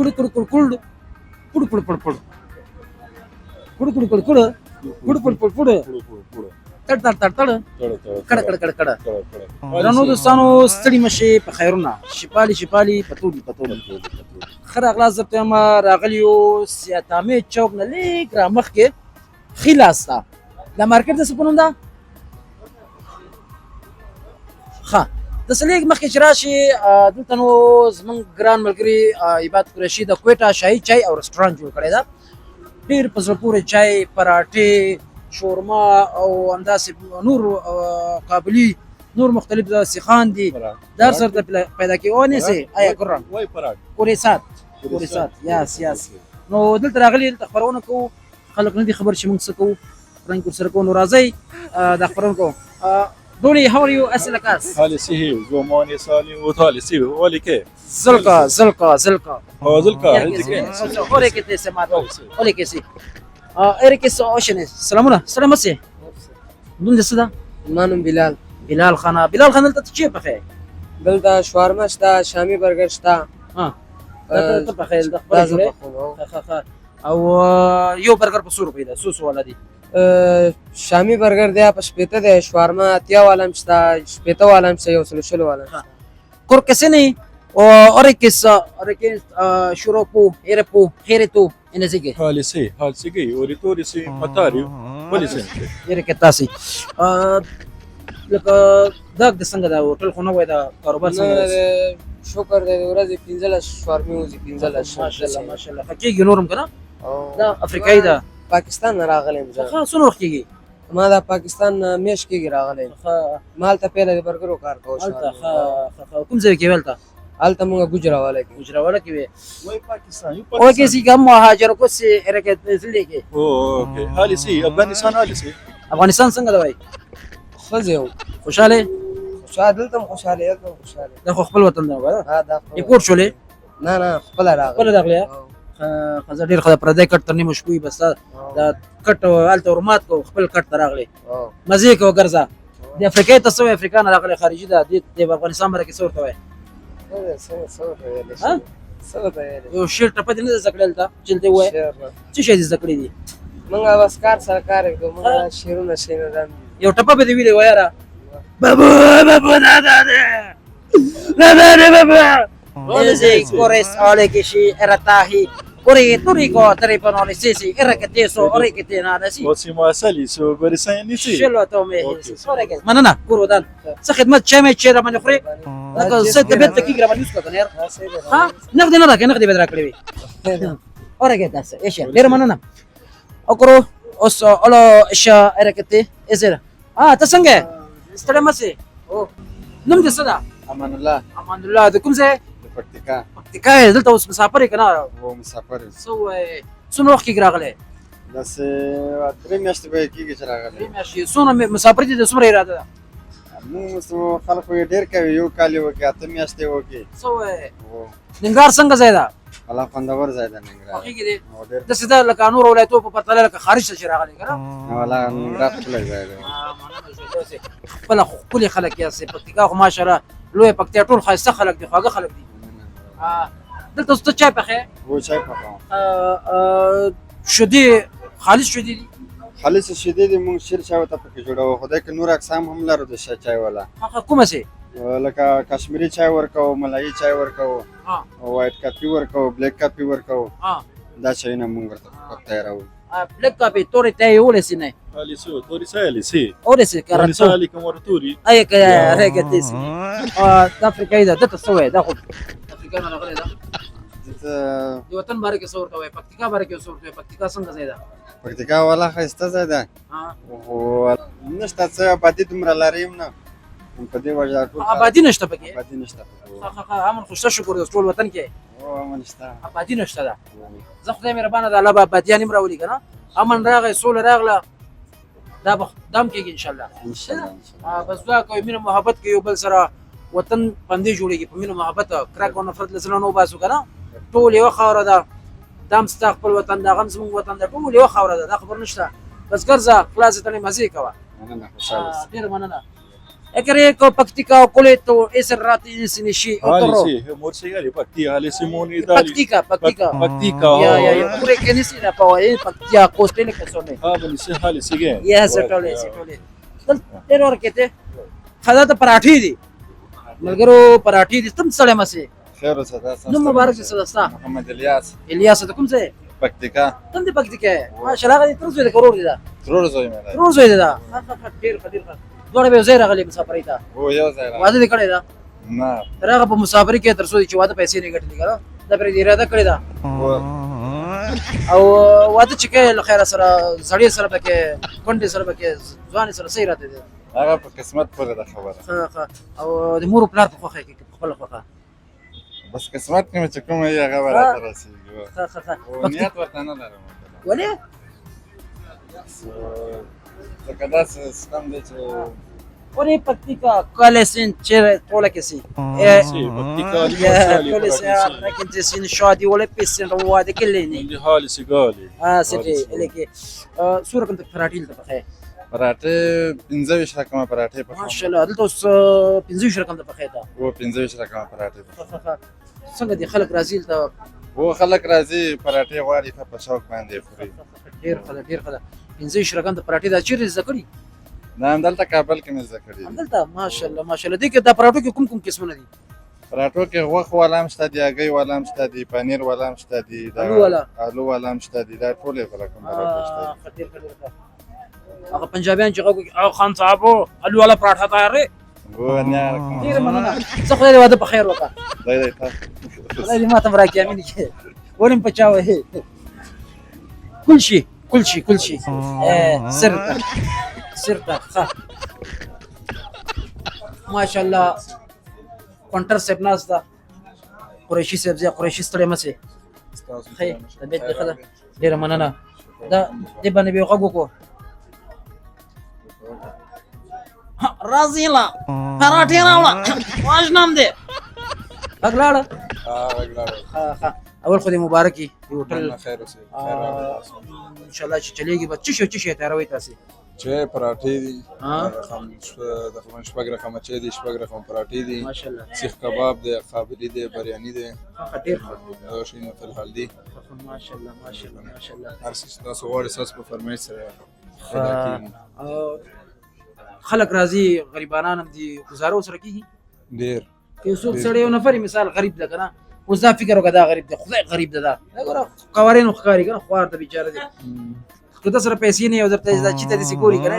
कुड़ कुड़ कुड़ कुड़ कुड़ कुड़ कुड़ कुड़ कुड़ कुड़ कुड़ कुड़ कुड़ कुड़ कुड़ कुड़ تړ تړ تړ تړ کړه کړه کړه کړه درنو دوستانو ستړي مشي په خیرونه شپالي شپالي پتولي پتولي خر اغلا زبط ما راغلیو سیاتامه چوک نه لیک را مخ کې خلاصه د مارکیټ د سپونم دا ها د سلیک مخ کې راشي دلته نو زمون ګران ملګری عبادت قریشي د کوټه شاهي چای او رستورانت جوړ کړی دا ډیر په زړه پورې چای پراټې شورما او انداسې نور قابلی نور مختلف سیخان دي در سر ته پیدا کیونه سي آیا ګران وای پراټ کوريسات یاس یاس نو دلته راغلي خبرونه کو خلک نه دي خبر چې موږ څه کوو رنګ سره کو نو راځي د خبرونه کو دولي how are you اسلکاس حالي سي زوموني سالي وطالي سي ولي كي زلقه زلقه زلقه هو زلقه اوري كي سمعتو اوري كي سي اريكس اوشن سلامونه سلام سي دون دسدا منم بلال خان دلته چی پخې دلته شاورما شته شامي برګر شته ها ته پخې د خپل او یو برګر په 100 روپۍ ده سوس ولا دي شامي برګر دی په شپته دی شاورما اتیا والم شته شپته والم شته یو سلو شلو والم كوركسيني اوريكس شوروبو ايربو خيرتو انزيجي حالي سي اوريتوري سي ماتاريو ولي سي ايركتاسي لك داګ د څنګه دا هوټل خو نه وای دا کاروبار څنګه شکر دې ورځې 15 شاورمي وځي 15 ماشاءالله حقيقي نورم کنه دا افریقای دا پاکستان نه راغلی ښه څونه وخت کېږي ما دا پاکستان میش کېږي راغلی مال ته پیله د برګرو کار کوو ښه کوم ځای کې ولته هلته موږ ګجراواله کې وي وای پاکستان او کې سي کوم مهاجر کو سي حرکت دلی کې اوكي حالي سي افغانستان حالي سي افغانستان څنګه دی خزیو خوشاله دلته خوشاله یم خوشاله دا خو خپل وطن دی ها دا ریپورت شولې نه خپل راغلی خزه ډیر خدای پردې کټ ترنی مشکوي بس دا کټ الته ورمات کو خپل کټ راغلی مزه کو ګرځا د افریقا ته سو افریقا نه راغلی خارجي دا د افغانستان باندې څه ورته وای ها یو شیر ټپه دې نه زکړل تا چلته وای چې شي دې زکړې دي منګه بس کار سرکار کوم شیرونه شینه یو ټپه به دې ویلې وایره بابا دا Ese corres ole que si era tahi ori turico telefono sisi era che te so ori che te nada si وسي مواسلي سو برسان نسي شلو تومي ori che manana kuro dan sa خدمت چمه چيره من خري لك ست بيت دقيقه من يسكت نير ها نقدي نقدي بدرا كلي ori che das ايش غير manana okro os olo اشا era que te ازera تسنګه ستړي مسي او نوم دې صدا امان الله د کوم ځای پکتیکا دلته اوس مسافر کنه و مسافر سو څونه وخت کې راغله بس 3 میاشتې به کېږي چې راغله 3 میاشتې څونه مسافر دي د څومره اراده ده موږ خلکو یې ډېر کوي یو کال یې وکړي 8 میاشتې وکړي سو ننګار څنګه ځای ده الله خوندور ځای ده ننګرهار حقیقي دي د سیده لکه نور ولایتو په پرتله لکه خارج ته راغلي کنه والله ننګرهار خپل ځای ده خپل خپل خلک یې سي پکتیکا خو ماشاءالله لوی پکتیا ټول خاصه خلک دي خواږه خلک دي دلته څه چای پخې و چای پخاو شدي خالص شدي دي خالص شدي دي مونږ شیر چای ته پکې جوړو خدای که نور اقسام هم لرو د چای والا کومه سي لکه کشمیری چای ورکو ملایي چای ورکو وایټ کافي ورکو بلیک کافي ورکو دا چای نه مونږ ورته پکې راو بلیک کافي توري ته یو لسینه حالي سو توري سالي سي اوري سي كاراتو سالي كمورتوري اي كا ريغتي سي افريقا ده تسوي ده خو افريقا نه غلي ده د وطن باره کې صورت وای پکتیکا باره کې صورت وای پکتیکا څنګه ځای ده پکتیکا والا خسته ځای ده او نشته څه آبادي دومره لریم نه په دې وجه ټول آبادي نشته پکې آبادي نشته امن خوشته شکر د ټول وطن کې او امن نشته آبادي نشته ده زه خدای مهربانه ده الله آبادیان هم راولي کنه امن راغی سول راغله دا دم کېږي ان شاء الله بس دا کوي مینه محبت کې یو بل سره وطن باندې جوړيږي په مینه محبت کراک او نفرت لسنه نو باسو کنه ټول یو خاور ده دم ستا خپل وطن دا غم زموږ وطن دا ټول یو خاور ده دا خبر نشته بس ګرځه خلاص ته مزه کوه مننه خوشاله ډیر مننه Ekare ko paktika kuleto eserrati sinishi هالي otoro. سي مورسيالي بكتي هالي سيموني دالي Paktika. بكتيكا Ya. Pure kenisi na pawa paktia kostele kesone. هذا سي هالي سيجين Ya setole. Dal teror kete. Khada ta parathi di. Malgaro parathi di tum sale mase. خير وسعادة. نم مبارك سدستا. محمد الياس Ilyas ta kumse. بكتيكا Tum di paktika. Ma shalaga di terus de koror da. ترور زي ما لا Terus de da. Khadir. Dole be zaira gali musafarita. هو يا زي Wada de kade da. نعم راغه په مسافر کې تر څو چې واده پیسې نه ګټلې کړه دا پرې دی اراده کړی دا او واده چې کې له خیره سره زړې سره پکې کونډې سره پکې ځوان سره صحیح راته دي هغه په قسمت پورې د خبره او د مور پلار په خوخه کې خپل خوخه بس قسمت کې چې کوم یې هغه ورته رسیږي او نیت ورته نه لرم ولې ځکه دا سیستم دی چې ورې پکتی کا کالسین چې ټوله کې سي سي بكتيكا يا لي كل ساعة لكن تسين شادي ولا بيسين رواد كليني اللي هالي سيغالي سيدي لك صورة كنت فراتيل تبخي پراټې 15 رقمه پراټې په ما شاء الله دلته اوس 15 رقم ته پخېتا او 15 رقمه پراټې څنګه دي خلک راځي ته او خلک راځي پراټې غواړي په شوق باندې خوري ډیر خلک 15 رقم ته پراټې دا چیرې زده کړي نه دلته کابل کې مې زده کړې دلته ماشاءالله دې کې دا پراټو کې کوم قسمونه دي پراټو کې غوښه والا هم شته دي هګۍ والا هم شته دي پنیر والا هم شته دي آلو والا هم شته دي دا ټولې رقم پراټې شته دي هغه پنجابیان چې هغه خان صاحب الو والا پراټا تیار دی و نه ډیر مننه زه خدای دې واده په خیر وکړه دی خدای دې ما ته راکې امین کې ولیم پچاوه كل شيء سرقة ما شاء الله كونتر سيب ناس دا قريشي سيب زي قريشي ستړی مسي خي طبيعت دې خدا ډیره مننه دا دې باندې به غوږ کو رازيلا پراټې راوړه واش نام دې اغلاړه ها اول خو دې مبارکي هوټل خیر اوسې ان شاء الله چې چلےږي بچی شي تیاروي تاسو چې پراټې دي د خمن شپږ رقم چې دي شپږ رقم پراټې دي ماشاءالله سیخ کباب دي قابلی دي بریانی دي خطیر دا شي نو فل حال دي ماشاءالله هر څه تاسو غواړئ ساس په فرمایش سره خلک راځي غریبانان هم دي گزارو سره کیږي ډیر یو څوک سړی یو نفر مثال غریب ده کنه اوس دا فکر وکړه دا غریب ده خدای غریب ده دا وګوره قوارینو ښکاري کنه خوار ته بیچاره دي که تاسو سره پیسې نه یو درته دا چې ته دې ګوري کنه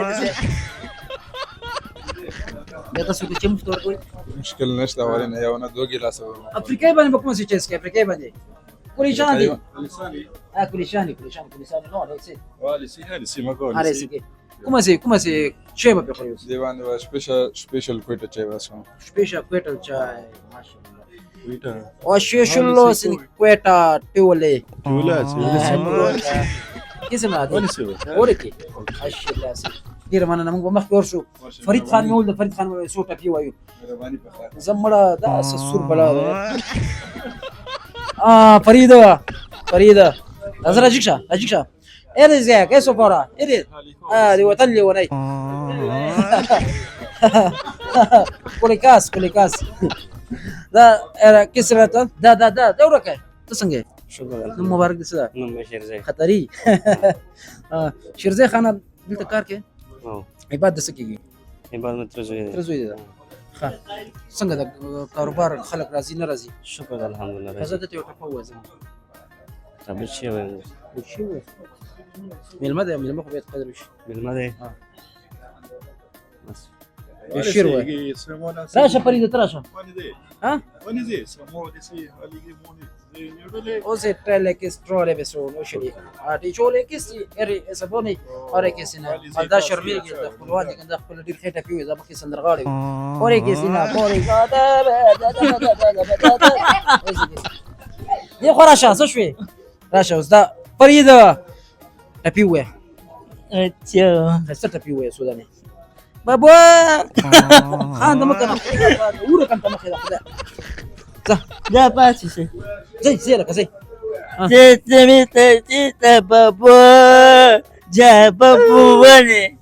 دا تاسو کې چم ستور کوي مشکل نشته ورنه یو نه دوه ګلاس افریقای باندې کوم څه چیز کې افریقای باندې کولیشان دي کولیشان نو دا څه والي سي هالي سي ما اره قولي سي کوم څه چه به خوري دی باندې سپیشل کوټه چای واسو سپیشل کوټل چای ماشاءالله ويتا او شیشلو سن کوټا ټولې ولا سي کیسه ما ولا دي سي ورکی ماشاءالله سي ډیر مننه موږ مخ ورشو فرید خان مول د فرید خان سو ټپی وایو مهرباني په خیر زمړه دا سسور بلا ده فريدة نظر أجيكشا إيريز يا كيسو فورا إيريز دي وطن لي وناي كوليكاس دا كسرت دا دورك تسنجي شكرا مبارك دي سدا نم شيرزي خطري شيرزي خانه دلته کار کې او عبادت سکیږي عبادت مترزوي ترزوی ده ښه څنګه د کاروبار خلک راځي نه راځي شكرا الحمد لله فزه ته یو ټکو وځم طب شي وين شي ملمه خو باید قدر وشي بالماضي بس يشير وين راشه فريده تراشه ها وين زي سمو دي سي اللي يجيبوني زي يقول o se trele che strole beso no shiri a ti chole che si eri saboni ore che sina alda sharmigi da khulwani kan da khul dir kheta fi za baki sandargari ore che sina ore دي خراشة سوشوي راشا وزدا فريدة تبيوه اتيا خسرت تبيوه سوداني بابا خان ده مكان ورا كان تمخي ده لا باسي زي لك زي تيتا بابا جا بابو وني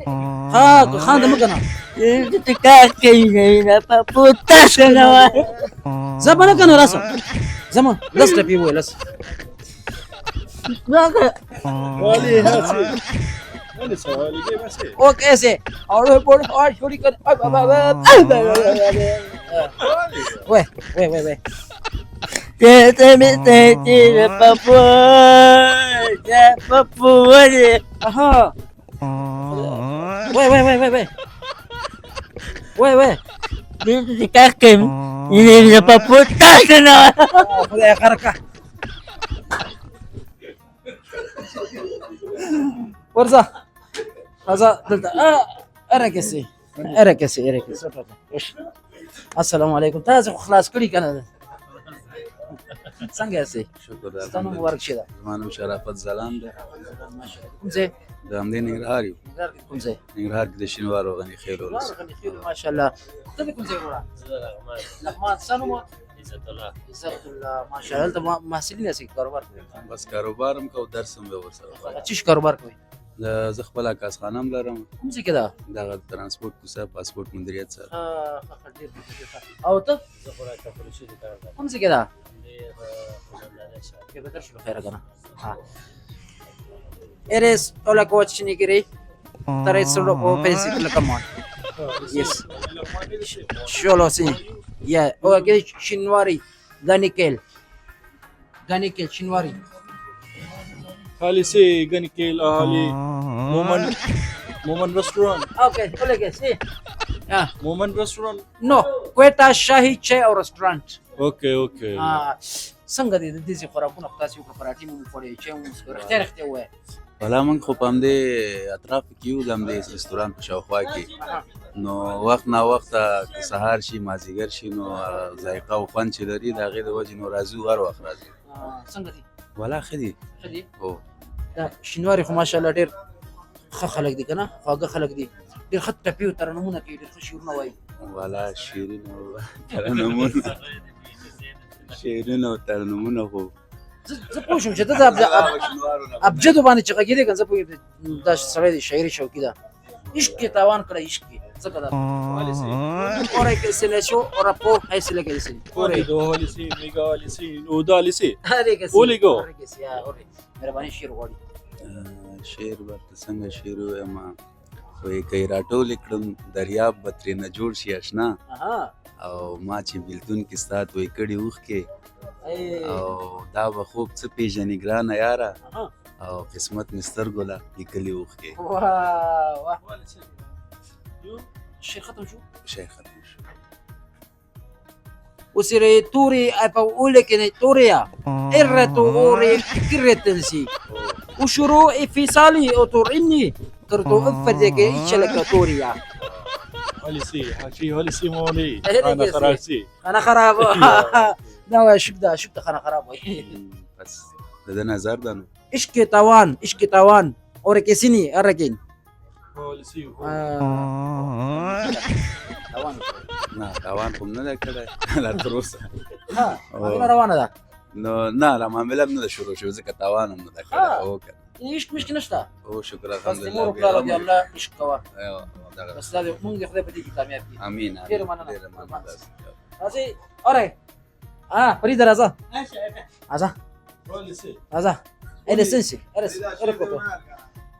ها خان ده مكنا تكاكي puta sana. زمان كان راسه زمان لست في وين لست والي هاتي والي سوالي جيب هاتي اوكي سي और बोल और छोड़ी कर وي وي وي وي Te me te papu. Ya papu ni. اها وي وي وي وي وي وي وي Tekakim. Ini puta sana. خذ يا خركه ورزة هذا اركسي اركسي السلام عليكم تازه خلاص كلي كان څنګه یې شکر ستاسو مبارک شه زما نوم شرافت زلان دی کوم ځای د همدې ننګرهار یو کوم ځای ننګرهار کې د شینوارو غني خیل ولس ماشاء الله ته کوم ځای وره لغمان سنو عزت الله ماشاء الله ته محصلین یې کاروبار کوي بس کاروبار هم کو درس هم ورسره چیش کاروبار کوي زه خپل کاسخانه هم لرم کوم ځای کې ده دغه ترانسپورت کوسه پاسپورت مدیریت سره او ته کوم ځای کې ده que better شو خیره کنه eres hola coach nigiri tare solo o pensi que la camon yes solo sí yeah o que shinwari ganikel shinwari هالي سي غني كيل هالي مومن رestaurant okay hola que sí ah مومن restaurant no queta shahi chai او restaurant اوكي څنګه دي د دې خوراکونه تاسو په پراټي مو پړې چې موږ اختیار وای ولا من خو پام دې اطراف کې یو دم دې رستوران په شاوخوا کې نو وخت نا وخت سهار شي مازیګر شي نو ذایقه او خوند چې لري د هغې د وجې نو راځو هر وخت راځي څنګه دي ولا ښه دي هو دا شینواري خو ماشاءالله ډېر ښه خلک دي که نه خواږه خلک دي ډېر ښه ټپي او ترنمونه کوي ډېر ښه شعرونه وایي ولا شعرونه او ترنمونه خو زه پوه شوم چې ته د ابجدو باندې چې غږېدې که زه پوهېږم دا سړی دی شاعري شوقي ده عشق یې تاوان کړی عشق یې ځکه دا ora que se le echó ora por ahí se le que dice اوري دو هالي سي ميغا هالي سي ودالي سي اره que sí Oligo. اره que sí اره مهرباني شعر غواړي شعر ورته څنګه شعر ووایم خو یې که یې راټول کړم دریاب به ترېنه جوړ شي اشنا او ما چې بېلتون کې ستا توی کړي اوښکې او دا به خوب څه پېژني ګرانه یاره او قسمت مې سترګو له لیکلي اوښکې واه واه شعر ختم شو شی ختم شو Usire turi apa ule kene turia erretu uri kirretensi ushuru ifisali oturini turdu ufadeke ichelaka turia هالي سي حكي هالي سي مولي انا خراسي انا خراب دا شك خنا خراب بس د ده نظر ده نو اشكي توان اور کسینی ارکین هالي سي توان نه تاوان خو نه ده کړی لا تر اوسه ها روانه ده نو نه لا معامله هم نه ده شروع شوې ځکه تاوان هم نه ده کړی هو که عشق مشکل نشته هو شکر بس الحمدلله تیمور پلار دی الله عشق کوا دغه بس دا مونږ خدای په دې کې کامیاب دي امين ډېر مننه. ډېر مننه راځي اوره فريد راځه راځه هالي سي راځه اله سنسي ارکوتو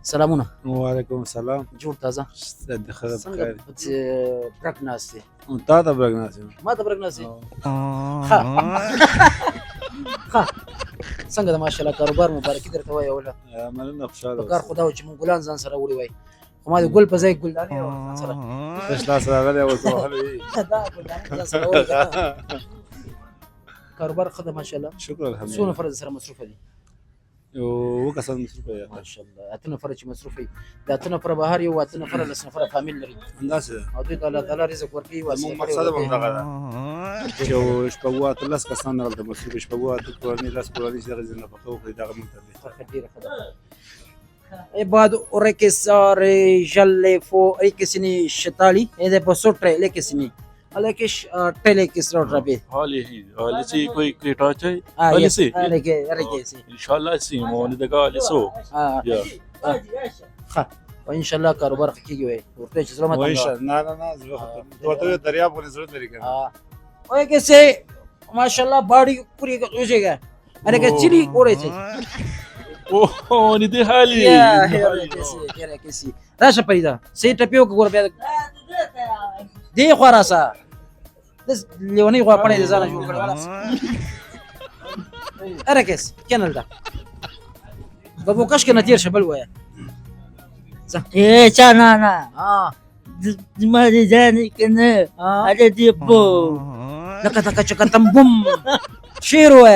سلامونه وعلیکم السلام جوړ تازه د خدای څنګه بخیر برک ناشته تا ته برګناسي ما ته برک ناشته ها څنګه د ماشاءالله کاروبار مبارکي درته وای اوله مننه خوشاله په کار خدا او چې مونږ ګلان ځان سره وړي وای خو ما د ګل په ځای ګلدانې ځان سره بس لاس راغلی او څه وهلې دا ګلدانې ځان سره وړي کاروبار خدا ماشاءالله شکر څو الحمدلله نفر سره مصروف دي یو وکسان مصروف یا ماشاء الله اته نفر چې مصروف دي د اته نفر بهر یو اته نفر لس نفر فامیل لري انداسه او دوی ته الله تعالی رزق ورکوي واسطه مو مقصد هم دغه ده چې یو شپږ اته لس کسان راغلي مصروف شپږ اته کورنۍ لس کورنۍ چې دغه نه پخو خو دغه منتر e بعد ore che sare jalle fo e che sini shetali e de posotre le che sini ale che tele che srotra be هالي سي كوي كريتا چاي ah هالي yes سي ale che sì ان شاء الله سي مولي دغه هالي سو ah يا ha او ان شاء الله کاروبار ښه کیږي وای ورته چې زړه ماته وای شه نه نه نه زه ورته دریاب غو نظر لري کنه oye que se mashallah body puri ho jayega अरे que chili ओरे से اوه ني دي حالي ya que sí راشه پیدا سي ټپیو ګور بیا دی خوراسا دس لیونی غوا پړې ځان جوړ کړل خلاص अरे que كنل ده بابو کش کنه تیر شبل وای ए चानाना اه तुम्हारी जाने के न अरे दीपो لك تكتم بوم شيرو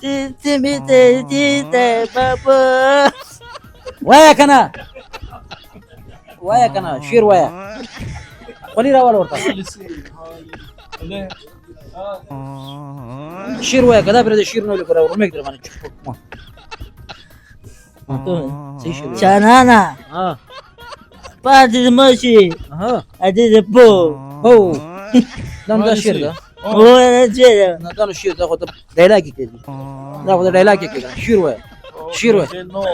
تيتا بابا وياك انا شير ويا قولي راول ورطه شير ويا كذا برد شير نولي كرا ورميك درمان चानाना اه بعد المشي اه अरे दीपो هو دام ده شير ده هو انا جينا دام الشير ده خد دايلاكي كده لا خد دايلاكي كده شير ويا نو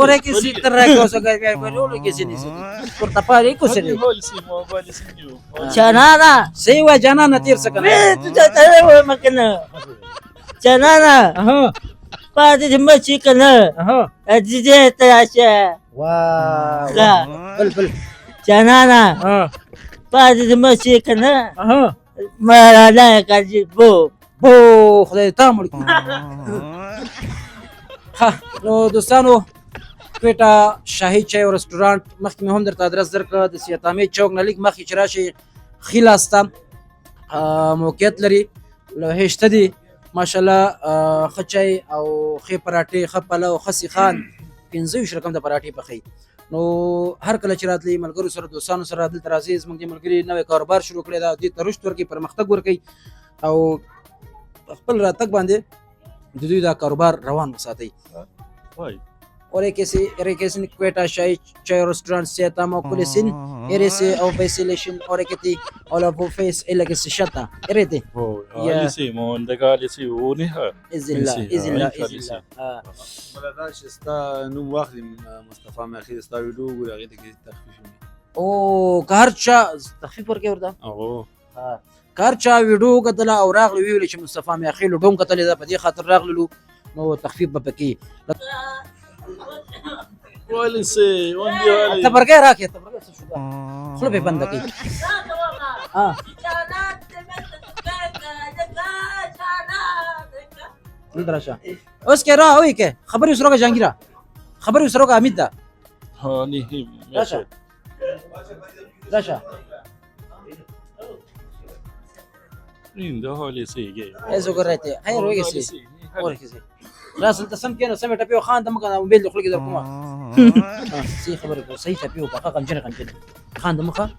ورا que si te recoso que hay pero lo que se dice por tapar y cosas चानाना sí ويا جانا تير سكن tu tak tahu makna चानाना اها بعد المشي كنا اها أجي تراشا واو لا. بل चानाना اه بعد المشي كنا اها ما لا كذي بو بو خدای ته مړ کړي. ها نو دوستانو کوټه شاهي چای او رستورانت مخکې مې هم درته ادرس درکړه د سیاتامي چوک نه لیک مخکې چې راشي خلاسته موقعیت لري لوحې شته دي ماشاءالله ښه چای او ښې پراټې ښه پلو ښه سیخان 15 رقم د پراټې پخوي نو هر کله چې راتلې ملګرو سره دوستانو سره دلته راځي زموږ د ملګري نوی کاروبار شروع کړی دا دې ته رشد ورکړي پرمختګ ورکړي او خپل راتګ باندې د دوی دا کاروبار روان وساتئ और एक ऐसे क्वेटा शाही चाय रेस्टोरेंट से तमा कुलिसिन एरेसे او فيسيليشن और كتي ولا بو فيس الا كسشتا اريتي Alissimo, Alissimo, ونها اذن الله اذن الله اذن الله بلداش استا نو واخد مصطفى ما اخي استا ویډیو غوړي هغه ته تخفیف او کارچا تخفیف ورکې ورته او کارچا ویډیو کتل او راغلی ویل چې مصطفی مې اخیل ډوم کتل دا په دې خاطر راغلو نو تخفیف به پکې ولسي وندي ته برګه راکې ته برګه څه شو خپل به بند کړي ها درشه اوس کې را وای کې خبري سره جانګیرا خبري سره امید ده هاني هم درشه درشه این ده حالی سی گی ایزو ګرته هي روي کې سي اور کې سي راس ته سم کېنو سم ټپیو خان دم کنه موبایل خپل کې در کومه سي خبره کو صحیح ټپیو کا قنجره خان دم خان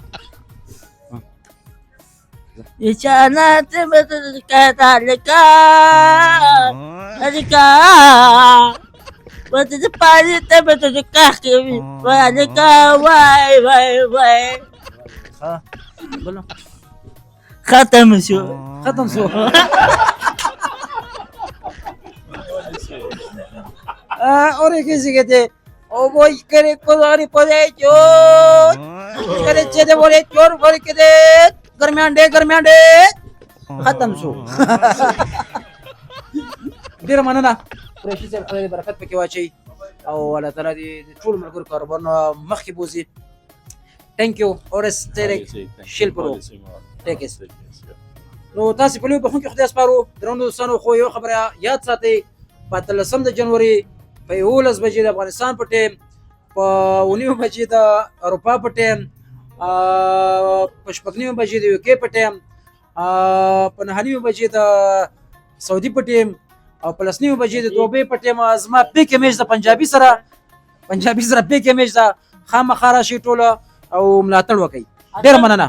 Ichana tebetu kata leka leka Waktu depan tebetu kaki Wah leka wai ها بلو Khatam شو ختم سو और एक किसी कहते ओ वो करे कोदारी पदे चोर करे चेदे बोले चोर बोल के दे गरमियान दे ختم شو ډیر مننه قریشي صاحب خدای دې برکت پکې واچي او الله تعالی دې ټول ملګرو کاروبارونه مخکې بوزي ثانک یو اورس تیرک شیل پرو ټیکس نو تاسو په لوی بخون کې خدای سپارو درنو دوستانو خو یو خبره یاد ساتئ په 13 جنوري په 11 بجې د افغانستان په ټیم په 9 بجې د اروپا په ټیم په 9 بجې د یوکې په ټیم په 9 بجې د سعودي په ټیم او په 9 بجې د دوبۍ په ټیم ازما پیک میچ د پنجابي سره پیک میچ د خامخا راشي ټوله او ملاتړ وکړي ډېر مننه